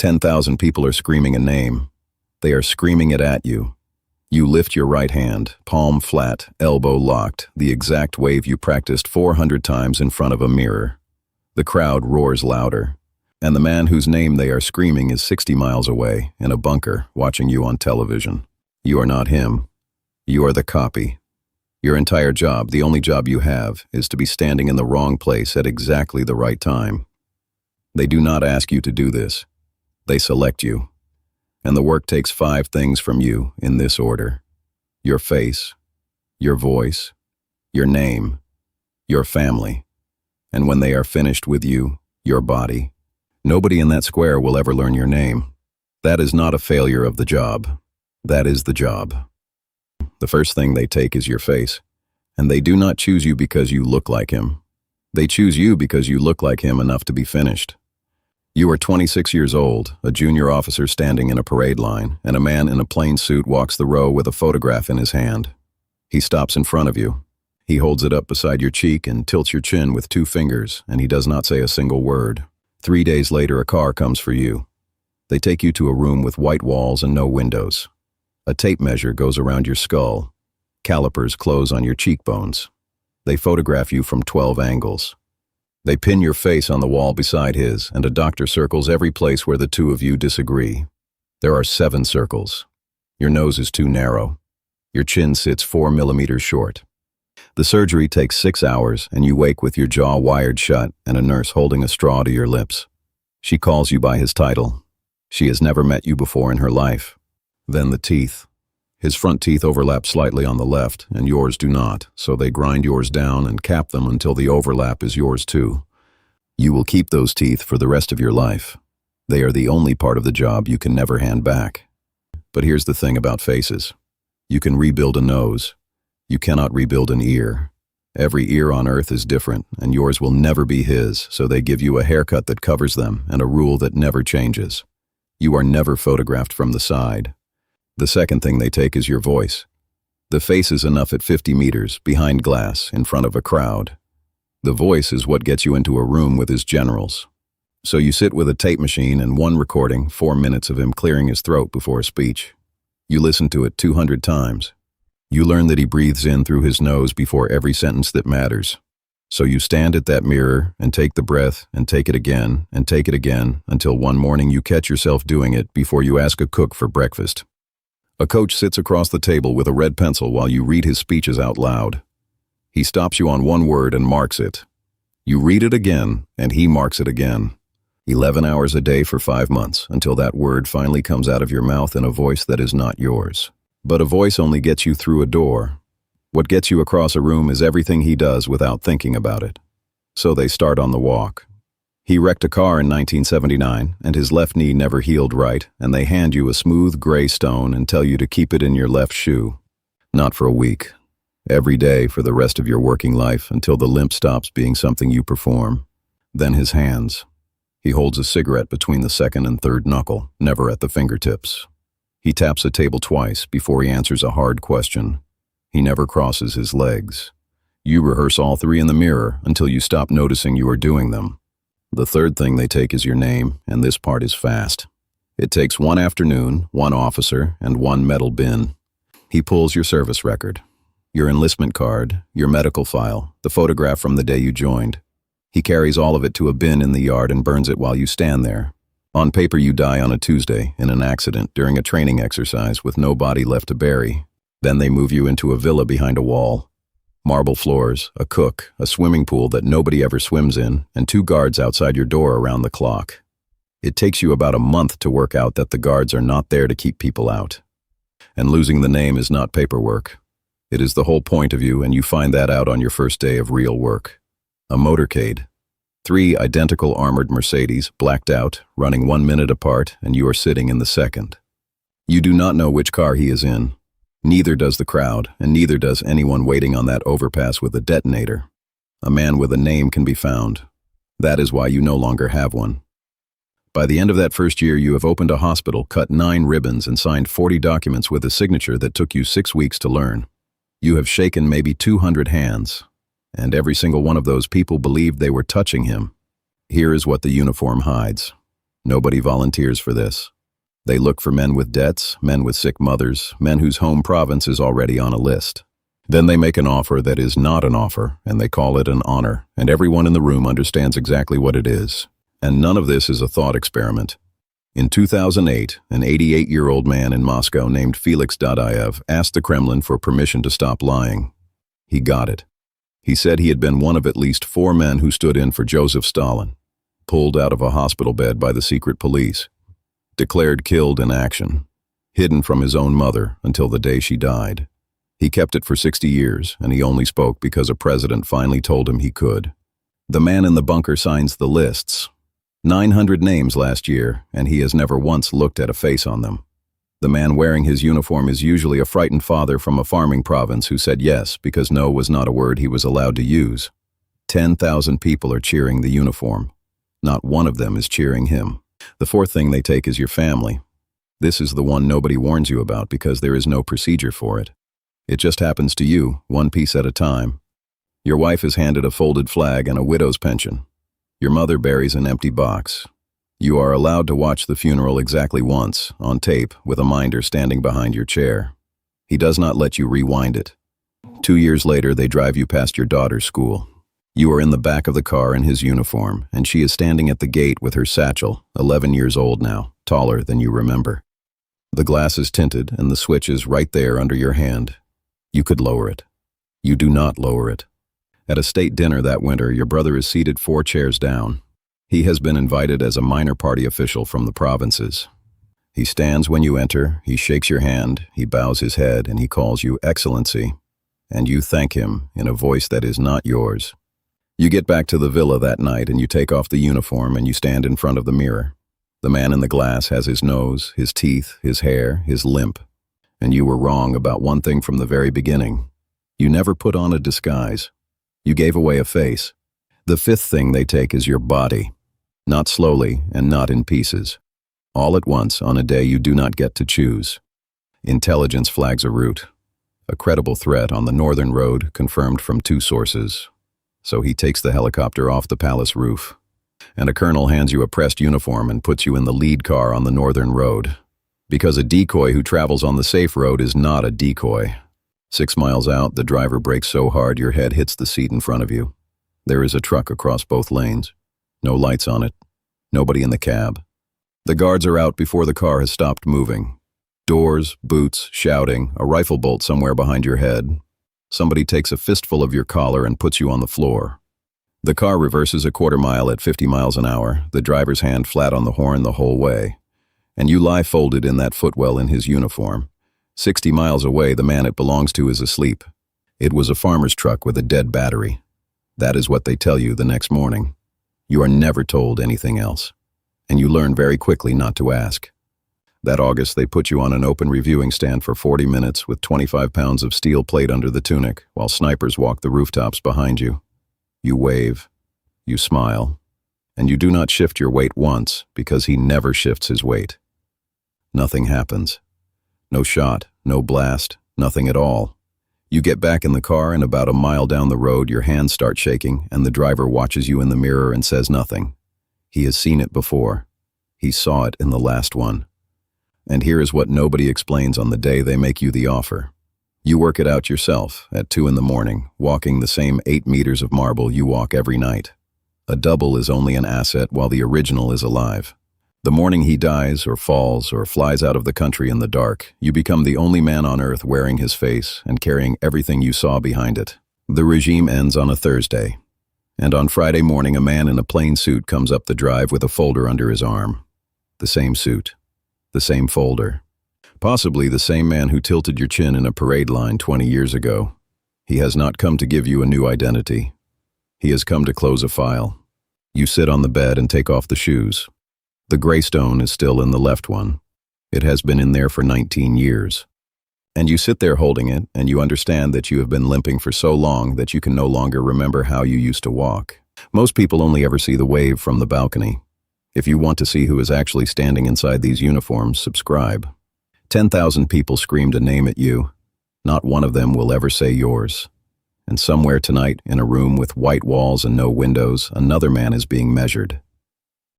10,000 people are screaming a name. They are screaming it at you. You lift your right hand, palm flat, elbow locked, the exact wave you practiced 400 times in front of a mirror. The crowd roars louder, and the man whose name they are screaming is 60 miles away, in a bunker, watching you on television. You are not him. You are the copy. Your entire job, the only job you have, is to be standing in the wrong place at exactly the right time. They do not ask you to do this. They select you. And the work takes 5 things from you in this order: your face, your voice, your name, your family, and when they are finished with you, your body. Nobody in that square will ever learn your name. That is not a failure of the job. That is the job. The first thing they take is your face, and they do not choose you because you look like him. They choose you because you look like him enough to be finished. You are 26 years old, a junior officer standing in a parade line, and a man in a plain suit walks the row with a photograph in his hand. He stops in front of you. He holds it up beside your cheek and tilts your chin with 2 fingers, and he does not say a single word. 3 days later, a car comes for you. They take you to a room with white walls and no windows. A tape measure goes around your skull. Calipers close on your cheekbones. They photograph you from 12 angles. They pin your face on the wall beside his, and a doctor circles every place where the 2 of you disagree. There are 7 circles. Your nose is too narrow. Your chin sits 4 millimeters short. The surgery takes 6 hours, and you wake with your jaw wired shut and a nurse holding a straw to your lips. She calls you by his title. She has never met you before in her life. Then the teeth. His front teeth overlap slightly on the left, and yours do not, so they grind yours down and cap them until the overlap is yours too. You will keep those teeth for the rest of your life. They are the only part of the job you can never hand back. But here's the thing about faces. You can rebuild a nose. You cannot rebuild an ear. Every ear on earth is different, and yours will never be his, so they give you a haircut that covers them and a rule that never changes. You are never photographed from the side. The second thing they take is your voice. The face is enough at 50 meters, behind glass, in front of a crowd. The voice is what gets you into a room with his generals. So you sit with a tape machine and one recording, 4 minutes of him clearing his throat before a speech. You listen to it 200 times. You learn that he breathes in through his nose before every sentence that matters. So you stand at that mirror and take the breath and take it again and take it again until one morning you catch yourself doing it before you ask a cook for breakfast. A coach sits across the table with a red pencil while you read his speeches out loud. He stops you on one word and marks it. You read it again, and he marks it again. 11 hours a day for 5 months, until that word finally comes out of your mouth in a voice that is not yours. But a voice only gets you through a door. What gets you across a room is everything he does without thinking about it. So they start on the walk. He wrecked a car in 1979, and his left knee never healed right, and they hand you a smooth gray stone and tell you to keep it in your left shoe. Not for a week. Every day for the rest of your working life until the limp stops being something you perform. Then his hands. He holds a cigarette between the 2nd and 3rd knuckle, never at the fingertips. He taps a table twice before he answers a hard question. He never crosses his legs. You rehearse all 3 in the mirror until you stop noticing you are doing them. The third thing they take is your name, and this part is fast. It takes 1 afternoon, 1 officer, and 1 metal bin. He pulls your service record, your enlistment card, your medical file, the photograph from the day you joined. He carries all of it to a bin in the yard and burns it while you stand there. On paper, you die on a Tuesday in an accident during a training exercise with no body left to bury. Then they move you into a villa behind a wall. Marble floors, a cook, a swimming pool that nobody ever swims in, and 2 guards outside your door around the clock. It takes you about a month to work out that the guards are not there to keep people out. And losing the name is not paperwork. It is the whole point of you, and you find that out on your first day of real work. A motorcade. 3 identical armored Mercedes, blacked out, running 1 minute apart, and you are sitting in the second. You do not know which car he is in. Neither does the crowd, and neither does anyone waiting on that overpass with a detonator. A man with a name can be found. That is why you no longer have one. By the end of that first year, you have opened a hospital, cut 9 ribbons, and signed 40 documents with a signature that took you 6 weeks to learn. You have shaken maybe 200 hands, and every single one of those people believed they were touching him. Here is what the uniform hides. Nobody volunteers for this. They look for men with debts, men with sick mothers, men whose home province is already on a list. Then they make an offer that is not an offer, and they call it an honor, and everyone in the room understands exactly what it is. And none of this is a thought experiment. In 2008, an 88-year-old man in Moscow named Felix Dadaev asked the Kremlin for permission to stop lying. He got it. He said he had been one of at least 4 men who stood in for Joseph Stalin, pulled out of a hospital bed by the secret police, declared killed in action, hidden from his own mother until the day she died. He kept it for 60 years, and he only spoke because a president finally told him he could. The man in the bunker signs the lists. 900 names last year, and he has never once looked at a face on them. The man wearing his uniform is usually a frightened father from a farming province who said yes because no was not a word he was allowed to use. 10,000 people are cheering the uniform. Not one of them is cheering him. The fourth thing they take is your family. This is the one nobody warns you about because there is no procedure for it. It just happens to you, one piece at a time. Your wife is handed a folded flag and a widow's pension. Your mother buries an empty box. You are allowed to watch the funeral exactly once, on tape, with a minder standing behind your chair. He does not let you rewind it. 2 years later, they drive you past your daughter's school. You are in the back of the car in his uniform, and she is standing at the gate with her satchel, 11 years old now, taller than you remember. The glass is tinted, and the switch is right there under your hand. You could lower it. You do not lower it. At a state dinner that winter, your brother is seated 4 chairs down. He has been invited as a minor party official from the provinces. He stands when you enter, he shakes your hand, he bows his head, and he calls you Excellency. And you thank him in a voice that is not yours. You get back to the villa that night and you take off the uniform and you stand in front of the mirror. The man in the glass has his nose, his teeth, his hair, his limp. And you were wrong about one thing from the very beginning. You never put on a disguise. You gave away a face. The fifth thing they take is your body. Not slowly and not in pieces. All at once on a day you do not get to choose. Intelligence flags a route. A credible threat on the northern road confirmed from 2 sources. So he takes the helicopter off the palace roof. And a colonel hands you a pressed uniform and puts you in the lead car on the northern road. Because a decoy who travels on the safe road is not a decoy. 6 miles out, the driver brakes so hard your head hits the seat in front of you. There is a truck across both lanes. No lights on it. Nobody in the cab. The guards are out before the car has stopped moving. Doors, boots, shouting, a rifle bolt somewhere behind your head. Somebody takes a fistful of your collar and puts you on the floor. The car reverses a quarter mile at 50 miles an hour, the driver's hand flat on the horn the whole way. And you lie folded in that footwell in his uniform. 60 miles away, the man it belongs to is asleep. It was a farmer's truck with a dead battery. That is what they tell you the next morning. You are never told anything else. And you learn very quickly not to ask. That August, they put you on an open reviewing stand for 40 minutes with 25 pounds of steel plate under the tunic, while snipers walk the rooftops behind you. You wave. You smile. And you do not shift your weight once, because he never shifts his weight. Nothing happens. No shot, no blast, nothing at all. You get back in the car, and about a mile down the road, your hands start shaking, and the driver watches you in the mirror and says nothing. He has seen it before. He saw it in the last one. And here is what nobody explains on the day they make you the offer. You work it out yourself at 2 in the morning, walking the same 8 meters of marble you walk every night. A double is only an asset while the original is alive. The morning he dies or falls or flies out of the country in the dark, you become the only man on earth wearing his face and carrying everything you saw behind it. The regime ends on a Thursday. And on Friday morning, a man in a plain suit comes up the drive with a folder under his arm. The same suit. The same folder. Possibly the same man who tilted your chin in a parade line 20 years ago. He has not come to give you a new identity. He has come to close a file. You sit on the bed and take off the shoes. The gray stone is still in the left one. It has been in there for 19 years. And you sit there holding it, and you understand that you have been limping for so long that you can no longer remember how you used to walk. Most people only ever see the wave from the balcony. If you want to see who is actually standing inside these uniforms, subscribe. 10,000 people screamed a name at you. Not one of them will ever say yours. And somewhere tonight, in a room with white walls and no windows, another man is being measured.